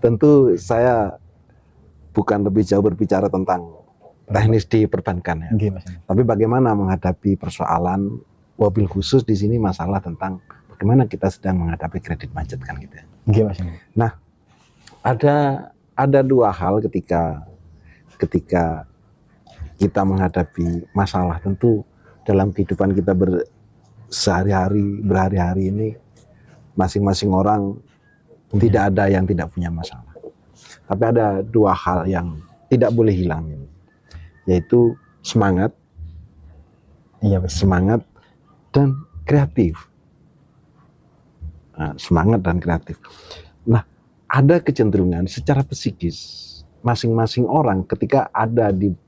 Tentu saya bukan lebih jauh berbicara tentang teknis di perbankan ya. Tapi bagaimana menghadapi persoalan, wabil khusus di sini masalah tentang bagaimana kita sedang menghadapi kredit macet kan gitu. Nah, ada dua hal ketika kita menghadapi masalah. Tentu dalam kehidupan kita berhari-hari ini masing-masing orang tidak ada yang tidak punya masalah. Tapi ada dua hal yang tidak boleh hilang, yaitu semangat, semangat dan kreatif. Nah, semangat dan kreatif. Nah, ada kecenderungan secara psikis masing-masing orang ketika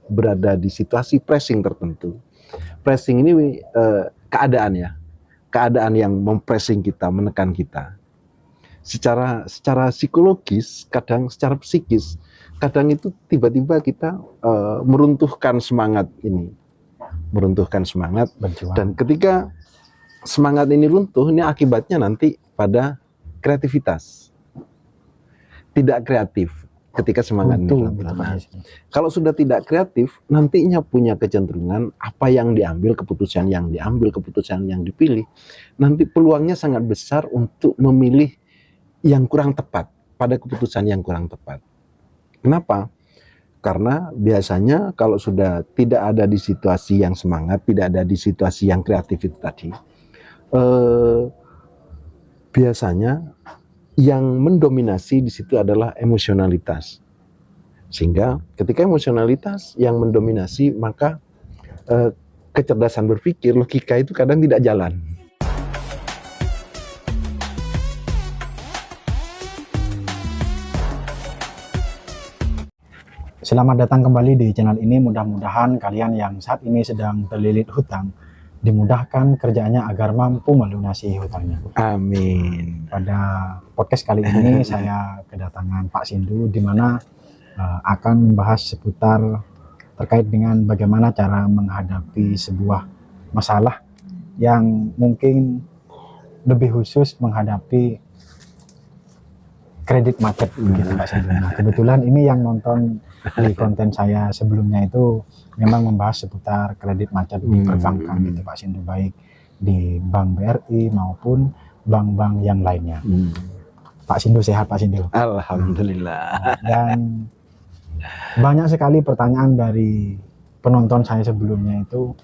berada di situasi pressing tertentu. Pressing ini keadaan yang mempressing kita, menekan kita. Secara psikologis, kadang secara psikis, kadang itu tiba-tiba kita meruntuhkan semangat ini, meruntuhkan semangat. Berjuang. Dan ketika semangat ini runtuh, ini akibatnya nanti pada kreativitas, tidak kreatif. Ketika semangat ini runtuh, kalau sudah tidak kreatif, nantinya punya kecenderungan apa yang diambil, keputusan yang dipilih, nanti peluangnya sangat besar untuk memilih yang kurang tepat, pada keputusan yang kurang tepat. Kenapa? Karena biasanya kalau sudah tidak ada di situasi yang semangat, tidak ada di situasi yang kreatif itu tadi, biasanya yang mendominasi di situ adalah emosionalitas. Sehingga ketika emosionalitas yang mendominasi, maka kecerdasan berpikir, logika itu kadang tidak jalan. Selamat datang kembali di channel ini. Mudah-mudahan kalian yang saat ini sedang terlilit hutang dimudahkan kerjaannya agar mampu melunasi hutangnya. Amin. Pada podcast kali ini saya kedatangan Pak Sindu, di mana akan membahas seputar terkait dengan bagaimana cara menghadapi sebuah masalah yang mungkin lebih khusus menghadapi kredit macet gitu Pak Sindu. Nah, kebetulan ini yang nonton di konten saya sebelumnya itu memang membahas seputar kredit macet di perbankan gitu Pak Sindu, baik di Bank BRI maupun bank-bank yang lainnya. Pak Sindu sehat Pak Sindu? Alhamdulillah. Dan banyak sekali pertanyaan dari penonton saya sebelumnya itu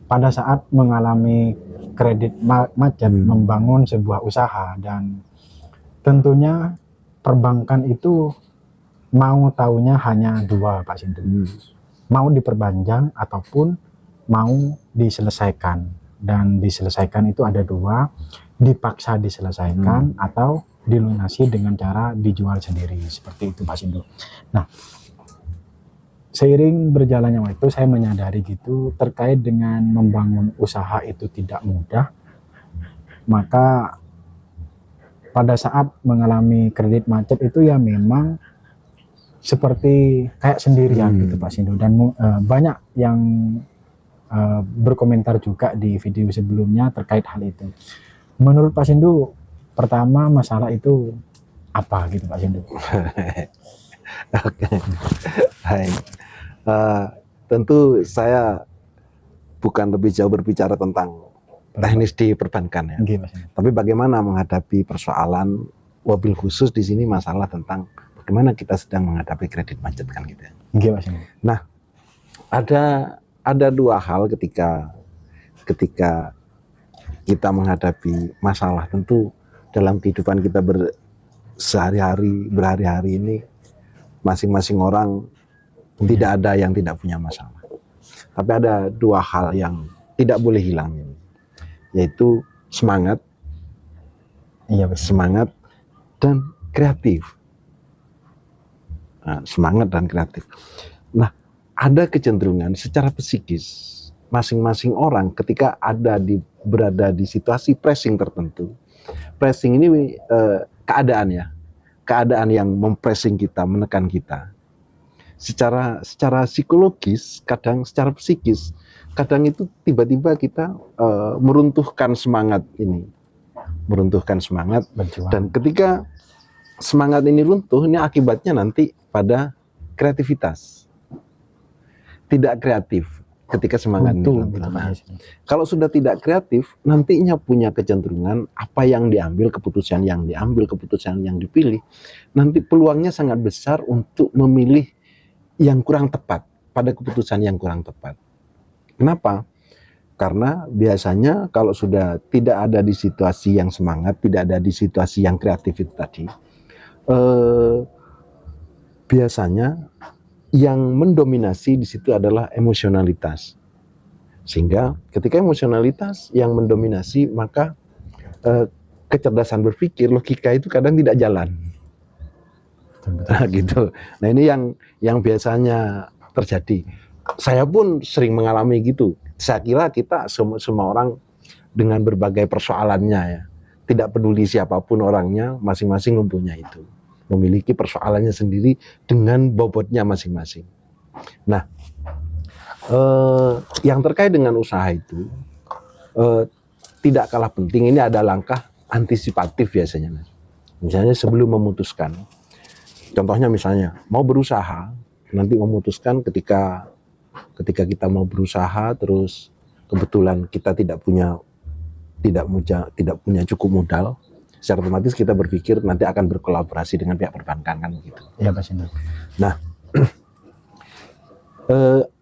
pada saat mengalami kredit macet membangun sebuah usaha, dan tentunya perbankan itu mau taunya hanya dua Pak Sindu, mau diperpanjang ataupun mau diselesaikan. Dan diselesaikan itu ada dua, dipaksa diselesaikan atau dilunasi dengan cara dijual sendiri, seperti itu Pak Sindu. Nah, seiring berjalannya waktu saya menyadari gitu, terkait dengan membangun usaha itu tidak mudah. Maka pada saat mengalami kredit macet itu ya memang seperti kayak sendirian gitu Pak Sindu. Dan banyak yang berkomentar juga di video sebelumnya terkait hal itu. Menurut Pak Sindu, pertama masalah itu apa gitu Pak Sindu? Oke, baik. Tentu saya bukan lebih jauh berbicara tentang teknis di perbankan ya. Tapi bagaimana menghadapi persoalan, wabil khusus di sini masalah tentang bagaimana kita sedang menghadapi kredit macet kan gitu. Nah, ada dua hal ketika kita menghadapi masalah. Tentu dalam kehidupan kita berhari-hari ini masing-masing orang tidak ada yang tidak punya masalah. Tapi ada dua hal yang tidak boleh hilang, yaitu semangat, semangat dan kreatif. Nah, semangat dan kreatif. Nah, ada kecenderungan secara psikis masing-masing orang ketika berada di situasi pressing tertentu. Pressing ini keadaan yang mempressing kita, menekan kita. Secara psikologis, kadang secara psikis, kadang itu tiba-tiba kita meruntuhkan semangat ini, meruntuhkan semangat. Berjuang. Dan ketika semangat ini runtuh, ini akibatnya nanti pada kreativitas. Tidak kreatif ketika semangat ini Buntu runtuh. gitu, Pak Nah, Yasin. kalau sudah tidak kreatif, nantinya punya kecenderungan apa yang diambil, keputusan yang diambil, keputusan yang dipilih, nanti peluangnya sangat besar untuk memilih yang kurang tepat, pada keputusan yang kurang tepat. Kenapa? Karena biasanya kalau sudah tidak ada di situasi yang semangat, tidak ada di situasi yang kreatif itu tadi, biasanya yang mendominasi di situ adalah emosionalitas. Sehingga ketika emosionalitas yang mendominasi, maka kecerdasan berpikir, logika itu kadang tidak jalan. Nah, gitu. Nah, ini yang biasanya terjadi. Saya pun sering mengalami gitu. Saya kira kita semua orang dengan berbagai persoalannya ya. Tidak peduli siapapun orangnya, masing-masing mempunyai itu. Memiliki persoalannya sendiri dengan bobotnya masing-masing. Nah, yang terkait dengan usaha itu tidak kalah penting. Ini ada langkah antisipatif biasanya. Misalnya sebelum memutuskan. Contohnya misalnya mau berusaha, nanti memutuskan ketika kita mau berusaha, terus kebetulan kita tidak punya cukup modal, secara otomatis kita berpikir nanti akan berkolaborasi dengan pihak perbankan kan gitu. Iya Pak Sindu. Nah,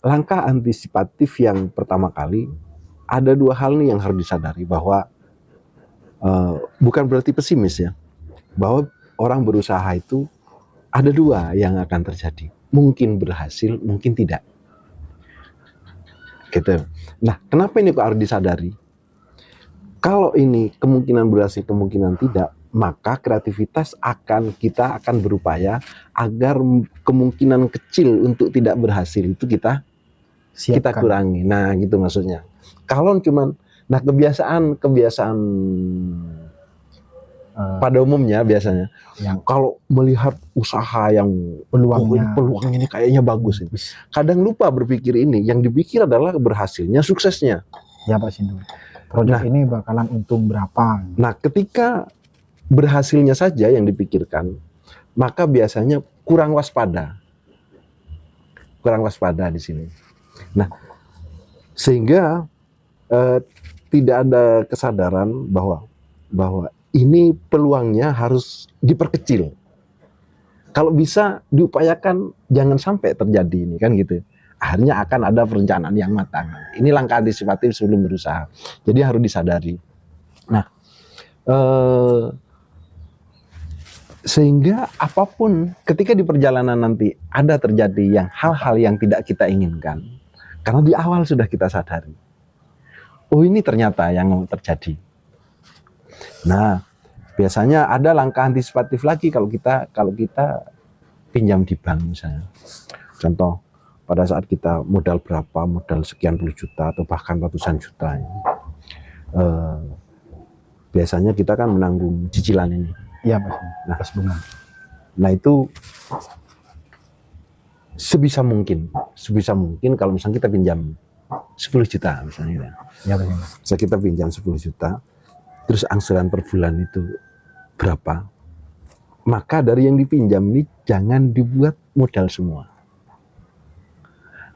langkah antisipatif yang pertama kali, ada dua hal nih yang harus disadari, bahwa bukan berarti pesimis ya, bahwa orang berusaha itu ada dua yang akan terjadi, mungkin berhasil, mungkin tidak. Gitu. Nah, kenapa ini kok harus disadari? Kalau ini kemungkinan berhasil, kemungkinan tidak, maka kreativitas kita akan berupaya agar kemungkinan kecil untuk tidak berhasil itu kita kurangi. Nah, gitu maksudnya. Kalau cuman, nah kebiasaan pada umumnya biasanya, yang kalau melihat usaha yang peluang ini kayaknya bagus, kadang lupa berpikir ini. Yang dipikir adalah berhasilnya, suksesnya. Ya Pak Sindu. Proyek ini bakalan untung berapa? Nah, ketika berhasilnya saja yang dipikirkan, maka biasanya kurang waspada di sini. Nah, sehingga tidak ada kesadaran bahwa ini peluangnya harus diperkecil. Kalau bisa diupayakan jangan sampai terjadi ini kan gitu. Akhirnya akan ada perencanaan yang matang. Ini langkah antisipatif sebelum berusaha. Jadi harus disadari. Nah, sehingga apapun ketika di perjalanan nanti ada terjadi hal-hal yang tidak kita inginkan, karena di awal sudah kita sadari, oh ini ternyata yang terjadi. Nah, biasanya ada langkah antisipatif lagi kalau kita pinjam di bank misalnya. Contoh, pada saat kita modal berapa, modal sekian puluh juta atau bahkan ratusan juta, biasanya kita kan menanggung cicilan ini. Iya Pak. Nah, plus bunga. Nah itu sebisa mungkin kalau misalnya kita pinjam 10 juta misalnya. Ya Pak. Bisa kita pinjam 10 juta, terus angsuran per bulan itu berapa? Maka dari yang dipinjam ini jangan dibuat modal semua.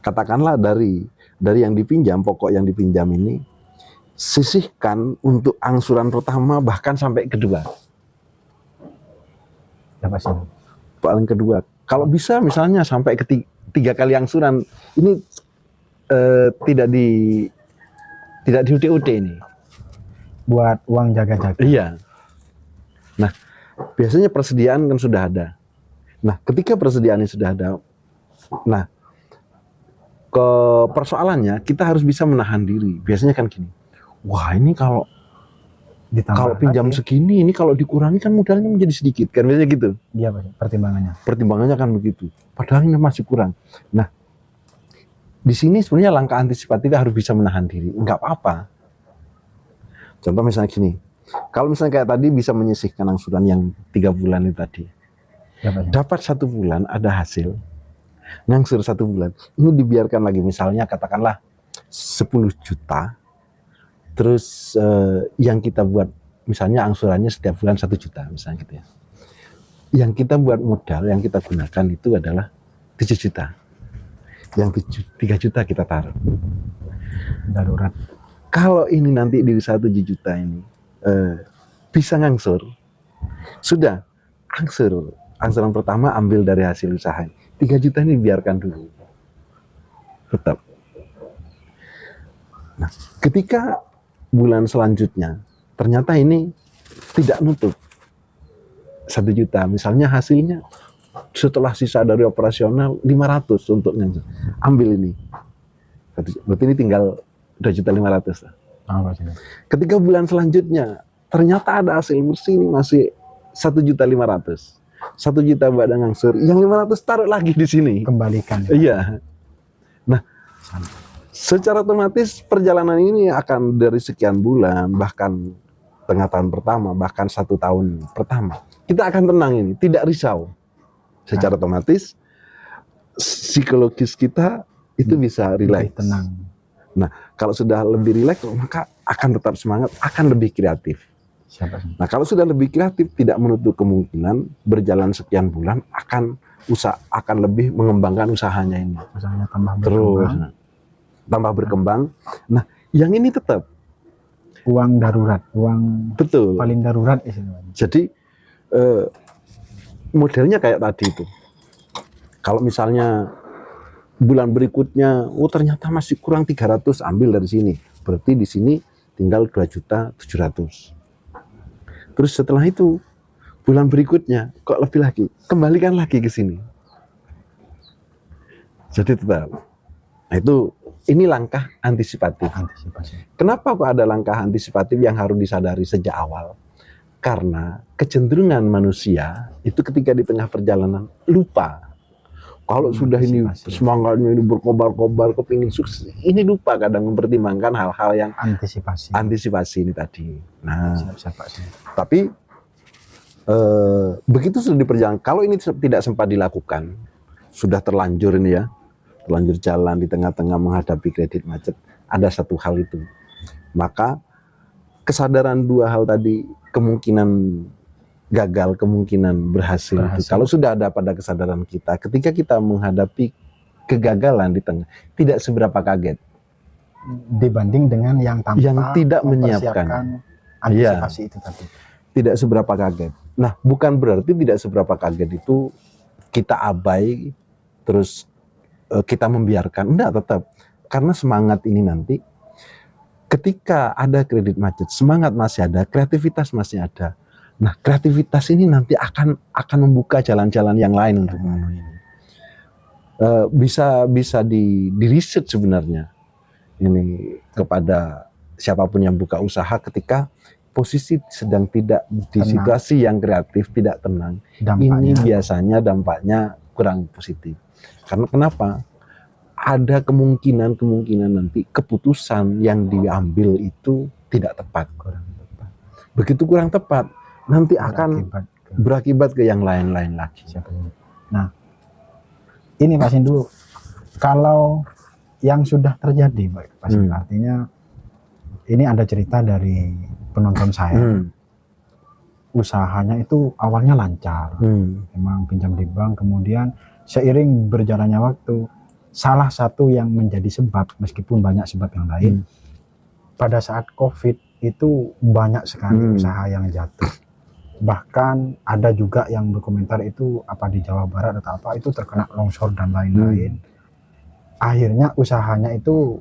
Katakanlah dari yang dipinjam, pokok yang dipinjam ini, sisihkan untuk angsuran pertama bahkan sampai kedua. Ya pasti. Paling kedua, kalau bisa misalnya sampai ketiga kali angsuran, ini tidak di UTUT ini. Buat uang jaga-jaga. Iya. Nah, biasanya persediaan kan sudah ada. Nah, ketika persediaan ini sudah ada, nah, ke persoalannya kita harus bisa menahan diri. Biasanya kan gini, wah ini kalau pinjam segini, ini kalau dikurangi kan modalnya menjadi sedikit, kan biasanya gitu. Iya Pak, pertimbangannya kan begitu. Padahal ini masih kurang. Nah, di sini sebenarnya langkah antisipatif harus bisa menahan diri. Enggak apa-apa. Contoh misalnya gini, kalau misalnya kayak tadi bisa menyisihkan angsuran yang 3 bulan itu tadi, ya, Pak. Dapat 1 bulan ada hasil, ngangsur 1 bulan, ini dibiarkan lagi, misalnya katakanlah 10 juta, terus yang kita buat misalnya angsurannya setiap bulan 1 juta misalnya gitu ya. yang kita buat modal, yang kita gunakan itu adalah 7 juta. Yang 3 juta kita taruh. Darurat. Kalau ini nanti di usaha 7 juta ini bisa ngangsur, sudah angsur. Angsuran pertama ambil dari hasil usaha. 3 juta ini biarkan dulu. Tetap. Nah, ketika bulan selanjutnya ternyata ini tidak nutup 1 juta, misalnya hasilnya setelah sisa dari operasional 500 untuk ngangsur, ambil ini. Berarti ini tinggal 2.500.000. Ketika bulan selanjutnya ternyata ada hasil bersih ini masih 1.500.000. 1 juta buat ngangsur, yang 500 taruh lagi di sini. Kembalikan. Iya. Nah, secara otomatis perjalanan ini akan dari sekian bulan, bahkan tengah tahun pertama, bahkan 1 tahun pertama, kita akan tenang ini, tidak risau. Secara otomatis psikologis kita itu bisa rileks, tenang. Nah, kalau sudah lebih rileks, maka akan tetap semangat, akan lebih kreatif. Nah, kalau sudah lebih kreatif, tidak menutup kemungkinan berjalan sekian bulan akan lebih mengembangkan usahanya ini. Usahanya tambah terus tambah berkembang. Nah, yang ini tetap uang darurat, uang betul paling darurat isinya. Jadi modelnya kayak tadi itu. Kalau misalnya bulan berikutnya, ternyata masih kurang 300, ambil dari sini. Berarti di sini tinggal 2.700.000. Terus setelah itu bulan berikutnya kok lebih lagi, kembalikan lagi ke sini. Jadi tetap. Nah, ini langkah antisipatif. Kenapa kok ada langkah antisipatif yang harus disadari sejak awal? Karena kecenderungan manusia itu ketika di tengah perjalanan lupa. Kalau sudah ini semangatnya ini berkobar-kobar, kepingin sukses, ini lupa kadang mempertimbangkan hal-hal yang antisipasi ini tadi. Nah, tapi begitu sudah diperjalankan, kalau ini tidak sempat dilakukan, sudah terlanjur ini ya, terlanjur jalan di tengah-tengah menghadapi kredit macet, ada satu hal itu. Maka kesadaran 2 hal tadi, kemungkinan gagal, kemungkinan berhasil. Itu kalau sudah ada pada kesadaran kita, ketika kita menghadapi kegagalan di tengah, tidak seberapa kaget dibanding dengan yang tidak menyiapkan antisipasi itu tadi. Tidak seberapa kaget. Nah, bukan berarti tidak seberapa kaget itu kita abai terus kita membiarkan. Enggak, tetap. Karena semangat ini nanti ketika ada kredit macet, semangat masih ada, kreativitas masih ada. Nah, kreativitas ini nanti akan membuka jalan-jalan yang lain untuk memenuhi ini. Bisa di riset sebenarnya ini kepada siapapun yang buka usaha ketika posisi sedang tidak di situasi yang kreatif, tidak tenang. Ini biasanya dampaknya kurang positif. Karena kenapa? Ada kemungkinan nanti keputusan yang diambil itu tidak tepat. Begitu kurang tepat, nanti akan berakibat ke yang lain-lain lagi. Nah, ini Pak Sindu, kalau yang sudah terjadi, Pak Sindu, artinya ini ada cerita dari penonton saya. Usahanya itu awalnya lancar, memang pinjam di bank, kemudian seiring berjalannya waktu, salah satu yang menjadi sebab, meskipun banyak sebab yang lain, pada saat COVID itu banyak sekali usaha yang jatuh. Bahkan ada juga yang berkomentar itu apa di Jawa Barat atau apa itu terkena longsor dan lain-lain. Akhirnya usahanya itu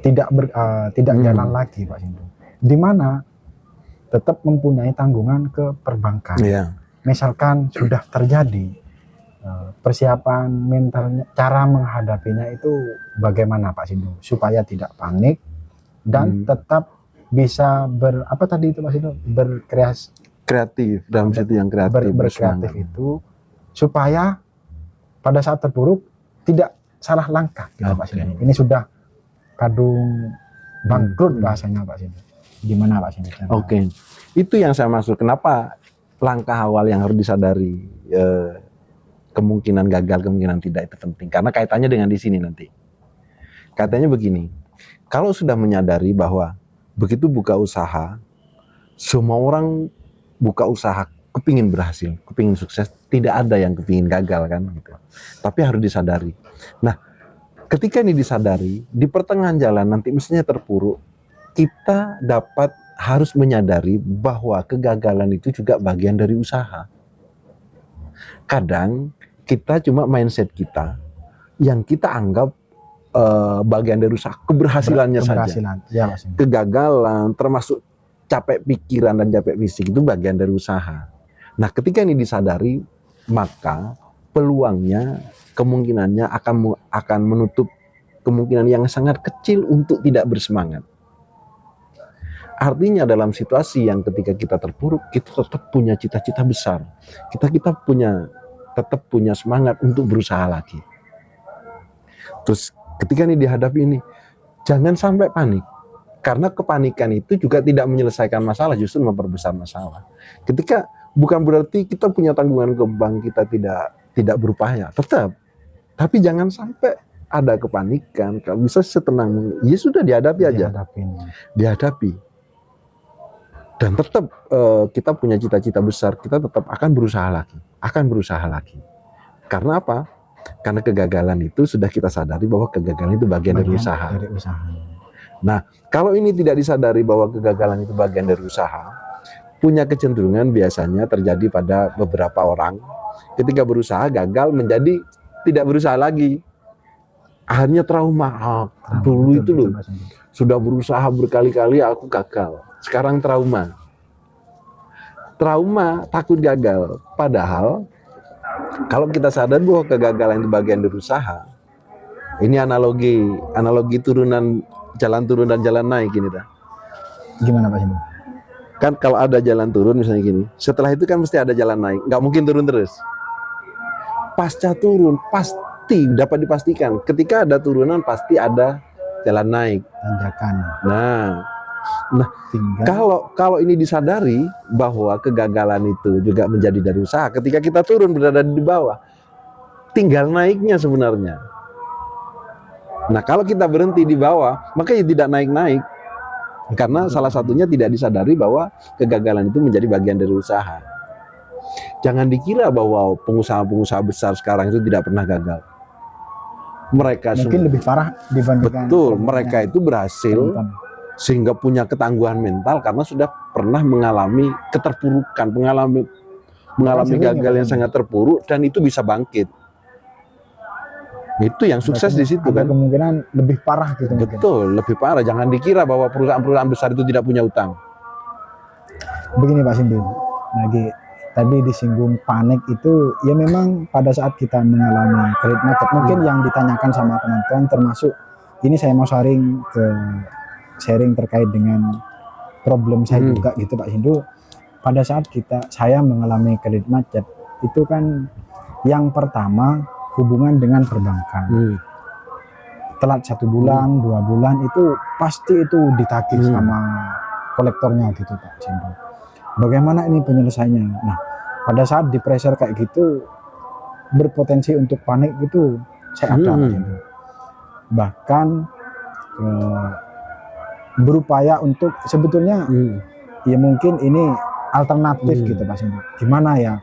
tidak jalan lagi, Pak Sindu. Di mana tetap mempunyai tanggungan ke perbankan. Misalkan sudah terjadi, persiapan mentalnya, cara menghadapinya itu bagaimana Pak Sindu supaya tidak panik dan tetap bisa kreatif dalam situ yang kreatif, berkreatif itu supaya pada saat terpuruk tidak salah langkah gitu, Pak Sindu. Ini sudah kadung bangkrut bahasanya Pak Sindu. Gimana Pak Sindu? Oke. Itu yang saya maksud. Kenapa langkah awal yang harus disadari, kemungkinan gagal, kemungkinan tidak itu penting. Karena kaitannya dengan di sini nanti. Katanya begini, kalau sudah menyadari bahwa begitu buka usaha, semua orang buka usaha kepingin berhasil, kepingin sukses, tidak ada yang kepingin gagal kan gitu. Tapi harus disadari. Nah, ketika ini disadari, di pertengahan jalan nanti mestinya terpuruk, kita harus menyadari bahwa kegagalan itu juga bagian dari usaha. Kadang kita cuma mindset kita yang kita anggap bagian dari usaha, keberhasilannya saja. Ya, Mas. Kegagalan termasuk capek pikiran dan capek fisik itu bagian dari usaha. Nah, ketika ini disadari, maka peluangnya, kemungkinannya akan menutup kemungkinan yang sangat kecil untuk tidak bersemangat. Artinya dalam situasi yang ketika kita terpuruk, kita tetap punya cita-cita besar. Kita tetap punya semangat untuk berusaha lagi. Terus ketika ini dihadapi ini, jangan sampai panik. Karena kepanikan itu juga tidak menyelesaikan masalah, justru memperbesar masalah. Ketika bukan berarti kita punya tanggungan ke bank, kita tidak berupaya, tetap. Tapi jangan sampai ada kepanikan. Kalau bisa setenang, ya sudah dihadapi aja. Dihadapi. Dan tetap kita punya cita-cita besar, kita tetap akan berusaha lagi. Karena apa? Karena kegagalan itu sudah kita sadari bahwa kegagalan itu bagian dari usaha. Nah, kalau ini tidak disadari bahwa kegagalan itu bagian dari usaha, punya kecenderungan biasanya terjadi pada beberapa orang. Ketika berusaha gagal menjadi tidak berusaha lagi. Akhirnya trauma. Dulu itu loh, sudah berusaha berkali-kali aku gagal. Sekarang trauma. Trauma takut gagal. Padahal kalau kita sadar bahwa kegagalan itu bagian dari usaha, ini analogi turunan, jalan turun dan jalan naik ini dah. Gimana Pak Sindu? Kan kalau ada jalan turun misalnya gini, setelah itu kan mesti ada jalan naik, nggak mungkin turun terus. Pasca turun pasti dapat dipastikan, ketika ada turunan pasti ada jalan naik, tanjakan. Nah, kalau ini disadari bahwa kegagalan itu juga menjadi dari usaha, ketika kita turun berada di bawah, tinggal naiknya sebenarnya. Nah, kalau kita berhenti di bawah, maka ya tidak naik-naik. Karena salah satunya tidak disadari bahwa kegagalan itu menjadi bagian dari usaha. Jangan dikira bahwa pengusaha-pengusaha besar sekarang itu tidak pernah gagal. Mereka mungkin lebih parah dibandingkan. Betul, mereka itu berhasil sehingga punya ketangguhan mental karena sudah pernah mengalami keterpurukan, mengalami gagal yang sangat terpuruk dan itu bisa bangkit. Itu yang sukses di situ kan. Kemungkinan lebih parah gitu. Betul, mungkin. Lebih parah. Jangan dikira bahwa perusahaan-perusahaan besar itu tidak punya utang. Begini Pak Sindu, lagi tadi disinggung panik itu, ya memang pada saat kita mengalami kredit macet, mungkin yang ditanyakan sama penonton termasuk ini saya mau sharing terkait dengan problem saya juga gitu Pak Sindu. Pada saat saya mengalami kredit macet itu kan yang pertama hubungan dengan perbankan. Telat 1 bulan, 2 bulan itu pasti itu ditagih sama kolektornya gitu Pak Sindu. Bagaimana ini penyelesaiannya? Nah, pada saat di pressure kayak gitu berpotensi untuk panik itu saya ada Pak Sindu. Bahkan berupaya untuk sebetulnya ya mungkin ini alternatif gitu Pak Sindu. Gimana ya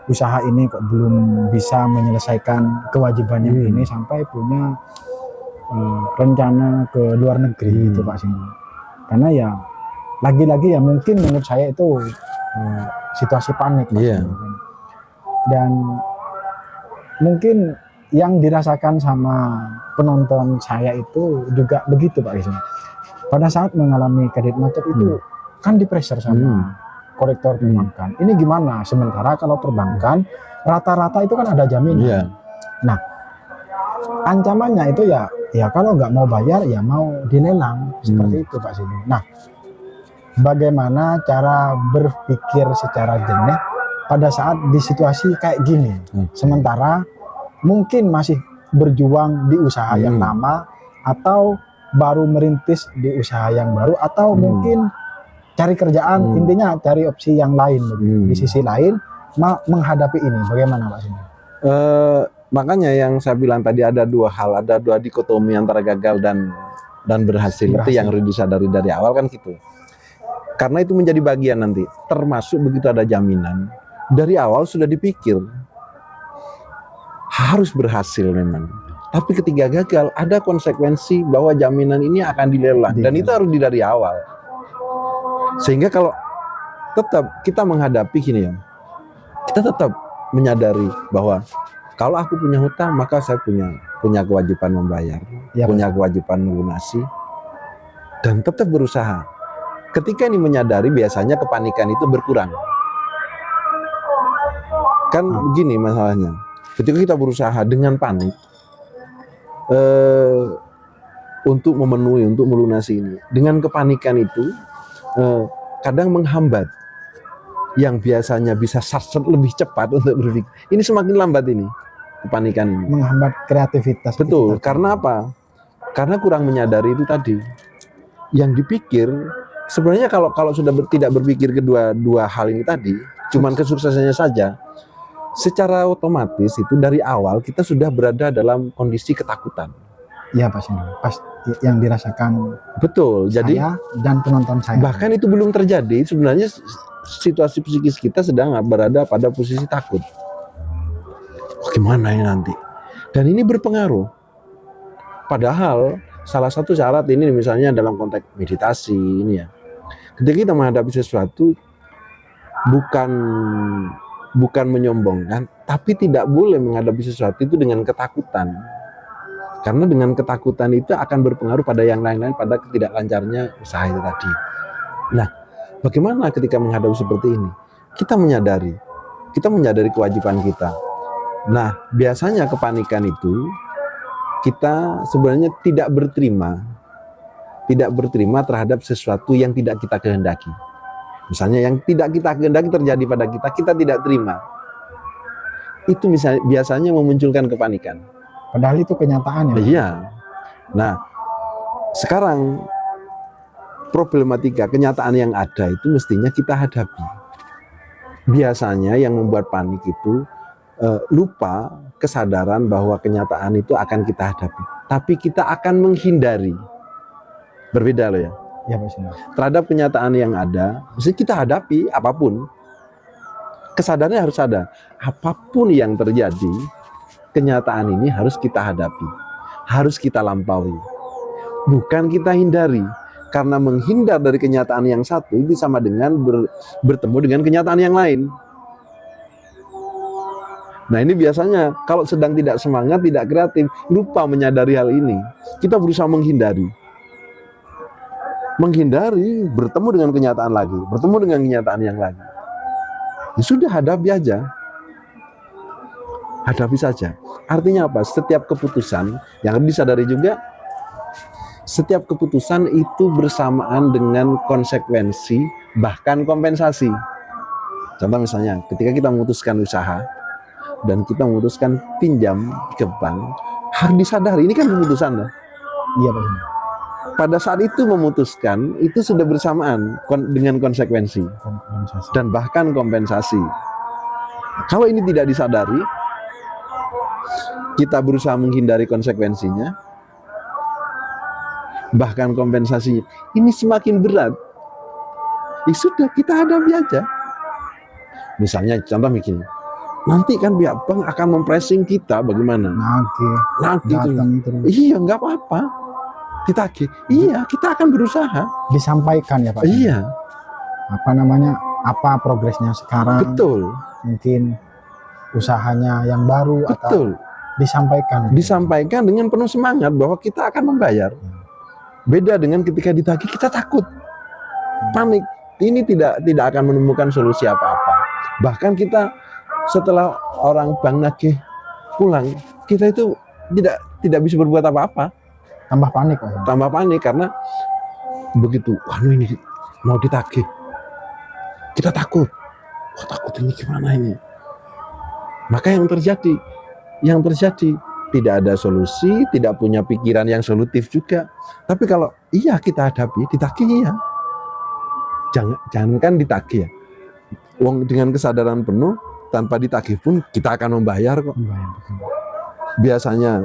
usaha ini kok belum bisa menyelesaikan kewajibannya ini sampai punya rencana ke luar negeri gitu Pak Sindu. Karena ya lagi-lagi ya mungkin menurut saya itu situasi panik Pak Sindu. Dan mungkin yang dirasakan sama penonton saya itu juga begitu Pak Sindu. Pada saat mengalami kredit macet itu kan di pressure sama kolektor perbankan. Ini gimana? Sementara kalau perbankan rata-rata itu kan ada jaminan. Nah, ancamannya itu ya kalau nggak mau bayar ya mau dilelang seperti itu Pak Sindu. Nah, bagaimana cara berpikir secara jernih pada saat di situasi kayak gini? Sementara mungkin masih berjuang di usaha yang lama atau baru merintis di usaha yang baru atau mungkin cari kerjaan, intinya cari opsi yang lain. Di sisi lain menghadapi ini bagaimana Pak Sindu? Makanya yang saya bilang tadi ada dua hal, ada dua dikotomi antara gagal dan berhasil. Itu yang harus disadari dari awal kan gitu. Karena itu menjadi bagian nanti, termasuk begitu ada jaminan, dari awal sudah dipikir harus berhasil memang. Tapi ketika gagal, ada konsekuensi bahwa jaminan ini akan dilelang. Dan itu harus dari awal. Sehingga kalau tetap kita menghadapi gini ya, kita tetap menyadari bahwa kalau aku punya hutang, maka saya punya kewajiban membayar, punya kewajiban melunasi, dan tetap berusaha. Ketika ini menyadari, biasanya kepanikan itu berkurang. Kan begini masalahnya, ketika kita berusaha dengan panik, untuk memenuhi, untuk melunasi ini, dengan kepanikan itu kadang menghambat yang biasanya bisa lebih cepat untuk berpikir. Ini semakin lambat ini, kepanikan ini. Menghambat kreativitas. Betul, karena apa? Karena kurang menyadari itu tadi. Yang dipikir, sebenarnya kalau sudah tidak berpikir dua hal ini tadi, cuman kesuksesannya saja, secara otomatis itu dari awal kita sudah berada dalam kondisi ketakutan. Iya Pak Sindro, pas yang dirasakan. Betul, jadi saya dan penonton saya. Bahkan itu belum terjadi, sebenarnya situasi psikis kita sedang berada pada posisi takut. Oh, gimana ya nanti? Dan ini berpengaruh. Padahal salah satu syarat ini misalnya dalam konteks meditasi ini ya. Ketika kita menghadapi sesuatu bukan menyombongkan, tapi tidak boleh menghadapi sesuatu itu dengan ketakutan. Karena dengan ketakutan itu akan berpengaruh pada yang lain-lain, pada ketidaklancarnya usaha itu tadi. Nah, bagaimana ketika menghadapi seperti ini? Kita menyadari kewajiban kita. Nah, biasanya kepanikan itu kita sebenarnya tidak berterima terhadap sesuatu yang tidak kita kehendaki. Misalnya yang tidak kita kehendaki terjadi pada kita, kita tidak terima. Itu biasanya memunculkan kepanikan. Padahal itu kenyataan ya. Iya. Nah, sekarang problematika kenyataan yang ada itu mestinya kita hadapi. Biasanya yang membuat panik itu lupa kesadaran bahwa kenyataan itu akan kita hadapi. Tapi kita akan menghindari. Berbeda loh ya. Ya Pak Sindro. Terhadap kenyataan yang ada, mesti kita hadapi apapun. Kesadarannya harus ada. Apapun yang terjadi, kenyataan ini harus kita hadapi, harus kita lampaui, bukan kita hindari. Karena menghindar dari kenyataan yang satu itu sama dengan bertemu dengan kenyataan yang lain. Nah ini biasanya kalau sedang tidak semangat, tidak kreatif, lupa menyadari hal ini. Kita berusaha menghindari, bertemu dengan kenyataan lagi, bertemu dengan kenyataan yang lain. Ya sudah, hadapi aja. Hadapi saja. Artinya apa? Setiap keputusan yang harus disadari juga, setiap keputusan itu bersamaan dengan konsekuensi, bahkan kompensasi. Contoh misalnya, ketika kita memutuskan usaha dan kita memutuskan pinjam ke bank, harus disadari ini kan keputusan loh. Iya Pak Sindro. Pada saat itu memutuskan, itu sudah bersamaan dengan konsekuensi dan bahkan kompensasi. Kalau ini tidak disadari, kita berusaha menghindari konsekuensinya, bahkan kompensasinya, ini semakin berat. Ya sudah, kita hadapi aja. Misalnya contoh begini, nanti kan pihak bank akan mempressing kita bagaimana? Nagih terus. Iya, nggak apa-apa. Ditagih. Iya, kita akan berusaha. Disampaikan ya Pak. Iya. Apa progresnya sekarang? Betul. Mungkin usahanya yang baru. Betul. Atau disampaikan dengan penuh semangat bahwa kita akan membayar. Beda dengan ketika ditagih kita takut, panik. Ini tidak akan menemukan solusi apa-apa. Bahkan kita setelah orang bank nagih pulang, kita itu tidak bisa berbuat apa-apa. Tambah panik. Tambah panik karena begitu, ini mau ditagih, kita takut. Takut ini gimana ini? Maka yang terjadi tidak ada solusi, tidak punya pikiran yang solutif juga. Tapi kalau iya kita hadapi, ditagih iya. Jangankan ditagih ya. Uang dengan kesadaran penuh, tanpa ditagih pun kita akan membayar kok. Biasanya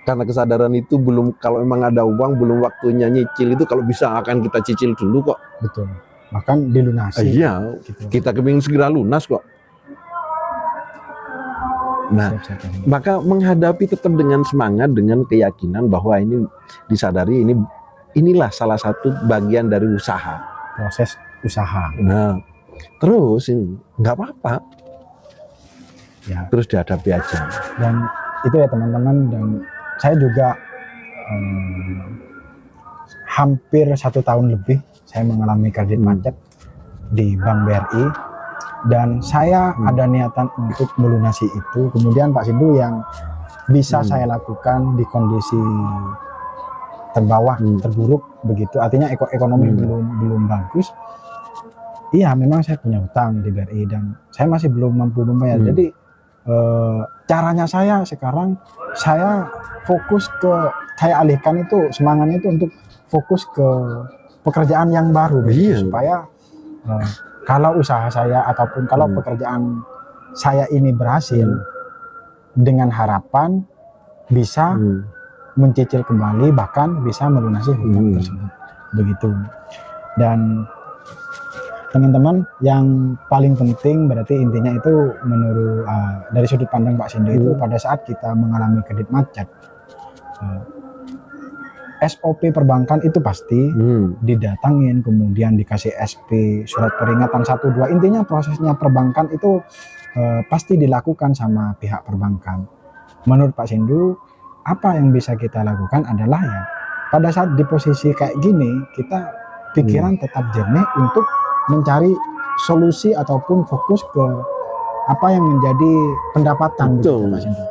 karena kesadaran itu belum, kalau memang ada uang belum waktunya nyicil itu, kalau bisa akan kita cicil dulu kok. Betul. Bahkan dilunasi. Iya, kita kepingin segera lunas kok. Nah, Siap, Pak Sindu. maka menghadapi tetap dengan semangat, dengan keyakinan bahwa ini disadari inilah salah satu bagian dari usaha. Proses usaha. Nah, terus ini nggak apa-apa, Ya, terus dihadapi aja. dan itu ya teman-teman, dan saya juga hampir 1 tahun lebih saya mengalami kredit macet di Bank BRI, dan saya ada niatan untuk melunasi itu. Kemudian Pak Sindu, yang bisa saya lakukan di kondisi terbawah, terburuk begitu, artinya ekonomi belum bagus. Iya, memang saya punya hutang di BRI dan saya masih belum mampu membayar. Jadi caranya saya sekarang, saya fokus ke, saya alihkan itu semangatnya itu untuk fokus ke pekerjaan yang baru, gitu, supaya kalau usaha saya ataupun kalau pekerjaan saya ini berhasil, dengan harapan bisa mencicil kembali, bahkan bisa melunasi hutang tersebut, begitu. Dan teman-teman, yang paling penting berarti intinya itu menurut dari sudut pandang Pak Sindu itu, pada saat kita mengalami kredit macet, SOP perbankan itu pasti didatangin, kemudian dikasih SP, surat peringatan 1, 2. Intinya prosesnya perbankan itu pasti dilakukan sama pihak perbankan. Menurut Pak Sindu, apa yang bisa kita lakukan adalah, ya pada saat di posisi kayak gini, kita pikiran tetap jernih untuk mencari solusi ataupun fokus ke apa yang menjadi pendapatan, gitu, Pak Sindu.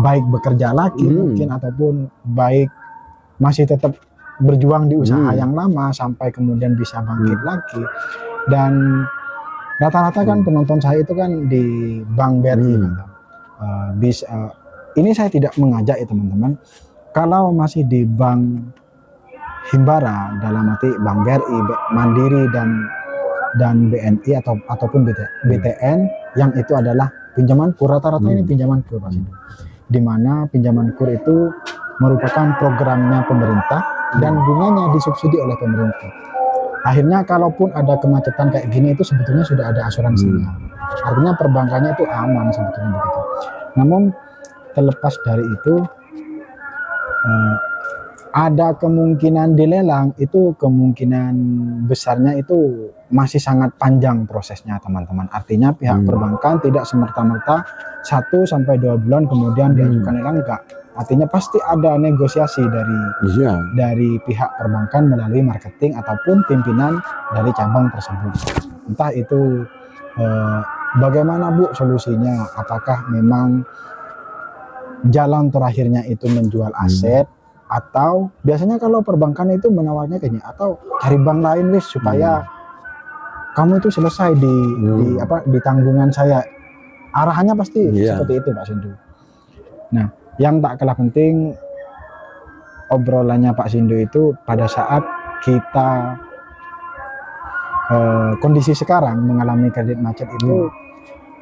Baik bekerja lagi mungkin, ataupun baik masih tetap berjuang di usaha yang lama sampai kemudian bisa bangkit lagi. Dan rata-rata kan penonton saya itu kan di Bank BRI, ini saya tidak mengajak ya teman-teman, kalau masih di Bank Himbara, dalam arti Bank BRI, Mandiri dan BNI ataupun BTN, yang itu adalah pinjaman kur, rata-rata ini pinjaman kur, Pak Sindu. Di mana pinjaman kur itu merupakan programnya pemerintah dan bunganya disubsidi oleh pemerintah. Akhirnya kalaupun ada kemacetan kayak gini, itu sebetulnya sudah ada asuransinya. Artinya perbankannya itu aman sebetulnya, begitu. Namun terlepas dari itu, ada kemungkinan dilelang, itu kemungkinan besarnya itu masih sangat panjang prosesnya, teman-teman. Artinya pihak perbankan tidak semerta-merta 1 sampai 2 bulan kemudian diajukan lelang, enggak. Artinya pasti ada negosiasi dari pihak perbankan melalui marketing ataupun pimpinan dari cabang tersebut. Entah itu bagaimana Bu solusinya, apakah memang jalan terakhirnya itu menjual aset, atau biasanya kalau perbankan itu menawarnya kayaknya, atau cari bank lain wis supaya kamu itu selesai di tanggungan saya. Arahannya pasti seperti itu, Pak Sindu. Nah, yang tak kalah penting, obrolannya Pak Sindu itu pada saat kita kondisi sekarang mengalami kredit macet itu,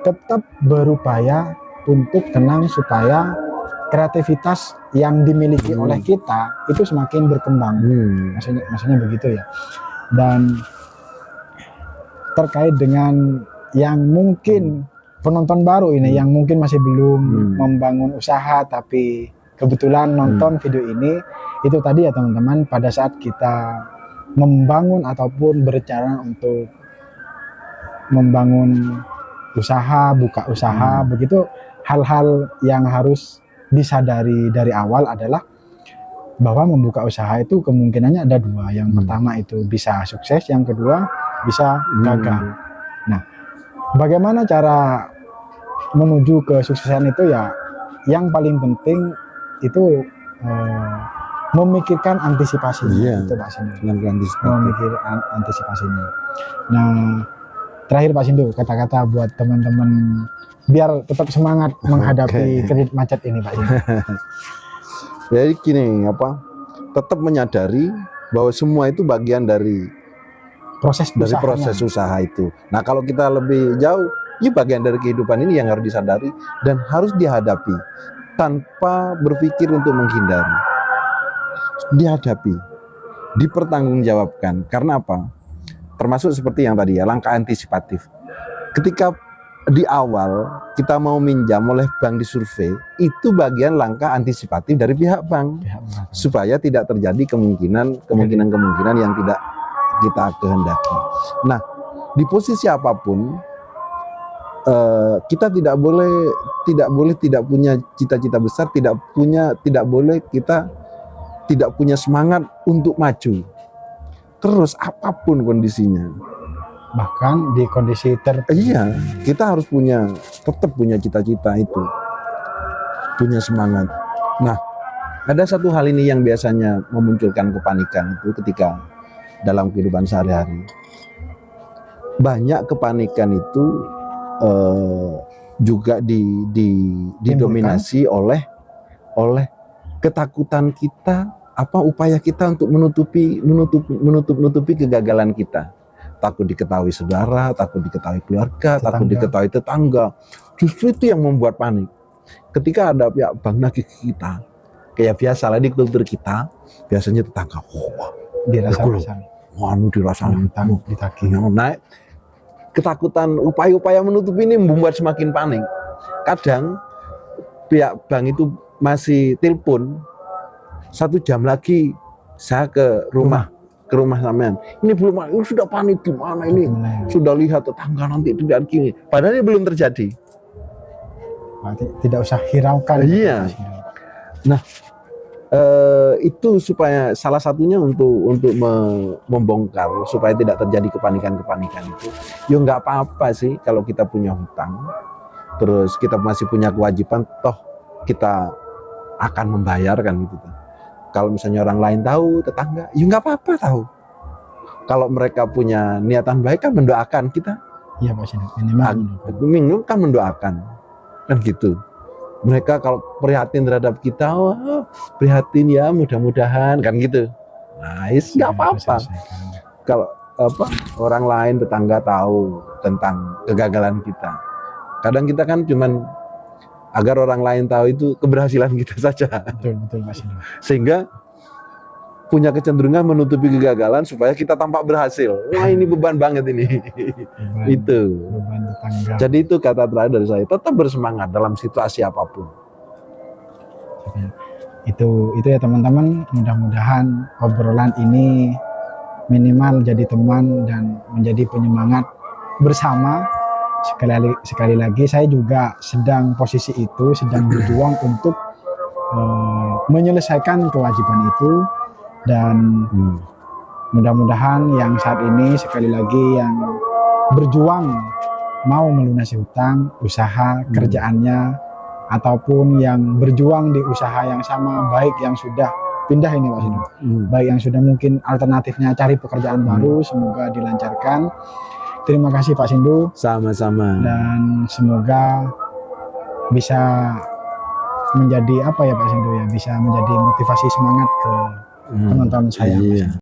tetap berupaya untuk tenang supaya kreativitas yang dimiliki oleh kita itu semakin berkembang. Maksudnya begitu ya. Dan terkait dengan yang mungkin penonton baru ini, yang mungkin masih belum membangun usaha tapi kebetulan nonton video ini, itu tadi ya teman-teman, pada saat kita membangun ataupun berencana untuk membangun usaha, buka usaha, begitu, hal-hal yang harus disadari dari awal adalah bahwa membuka usaha itu kemungkinannya ada 2. Yang pertama itu bisa sukses, yang kedua bisa gagal. Nah, bagaimana cara menuju kesuksesan itu, ya yang paling penting itu memikirkan antisipasinya, itu Pak Sindu. Memikirkan antisipasinya. Nah, terakhir Pak Sindu, kata-kata buat teman-teman biar tetap semangat menghadapi kredit macet ini, Pak Sindu. Jadi gini, tetap menyadari bahwa semua itu bagian dari proses usaha itu. Nah, kalau kita lebih jauh, ini bagian dari kehidupan ini yang harus disadari dan harus dihadapi tanpa berpikir untuk menghindari. Dihadapi, dipertanggungjawabkan. Karena apa? Termasuk seperti yang tadi ya, langkah antisipatif. Ketika di awal kita mau minjam oleh bank di survei, itu bagian langkah antisipatif dari pihak bank supaya tidak terjadi kemungkinan yang tidak kita kehendaki. Nah, di posisi apapun kita tidak boleh tidak punya cita-cita besar, tidak boleh kita tidak punya semangat untuk maju. Terus apapun kondisinya. Bahkan di kondisi Iya, kita harus tetap punya cita-cita itu, punya semangat. Nah, ada satu hal ini yang biasanya memunculkan kepanikan itu ketika dalam kehidupan sehari-hari. Banyak kepanikan itu juga didominasi oleh ketakutan kita, upaya kita untuk menutupi kegagalan kita. Takut diketahui saudara, takut diketahui keluarga, takut diketahui tetangga. Justru itu yang membuat panik. Ketika ada pihak bank nagih ke kita, kayak biasa lah di kultur kita, biasanya tetangga, dirasa-rasa, ditagih. Nah, ketakutan, upaya-upaya menutup ini membuat semakin panik. Kadang pihak bank itu masih telepon, 1 jam lagi saya ke rumah sampean. Ini belum, sudah panik gimana ini? Sudah lihat tetangga nanti tidak gini. Padahal ini belum terjadi. Tidak usah hiraukan. Iya. Nah, itu supaya salah satunya untuk membongkar supaya tidak terjadi kepanikan itu. Ya nggak apa-apa sih kalau kita punya hutang, terus kita masih punya kewajiban, toh kita akan membayar kan gitu. Kalau misalnya orang lain tahu, tetangga, ya nggak apa-apa tahu. Kalau mereka punya niatan baik kan mendoakan kita. Iya Pak Sindu, minimal kan mendoakan, kan gitu. Mereka kalau prihatin terhadap kita, prihatin ya, mudah-mudahan kan gitu. Nah, nggak apa-apa. Kalau orang lain tetangga tahu tentang kegagalan kita. Kadang kita kan cuman agar orang lain tahu itu keberhasilan kita saja. Betul Mas. Sehingga punya kecenderungan menutupi kegagalan supaya kita tampak berhasil. Wah, ini beban banget ini. Itu. Beban tetangga. Jadi itu kata terakhir dari saya, tetap bersemangat dalam situasi apapun. Itu ya teman-teman, mudah-mudahan obrolan ini minimal jadi teman dan menjadi penyemangat bersama. Sekali lagi saya juga sedang posisi itu, sedang berjuang untuk menyelesaikan kewajiban itu, dan mudah-mudahan yang saat ini sekali lagi yang berjuang mau melunasi hutang, usaha kerjaannya, ataupun yang berjuang di usaha yang sama, baik yang sudah pindah ini Pak Sindu, baik yang sudah mungkin alternatifnya cari pekerjaan baru, semoga dilancarkan. Terima kasih Pak Sindu. Sama-sama. Dan semoga bisa menjadi Pak Sindu ya, bisa menjadi motivasi semangat ke penonton saya. Iya.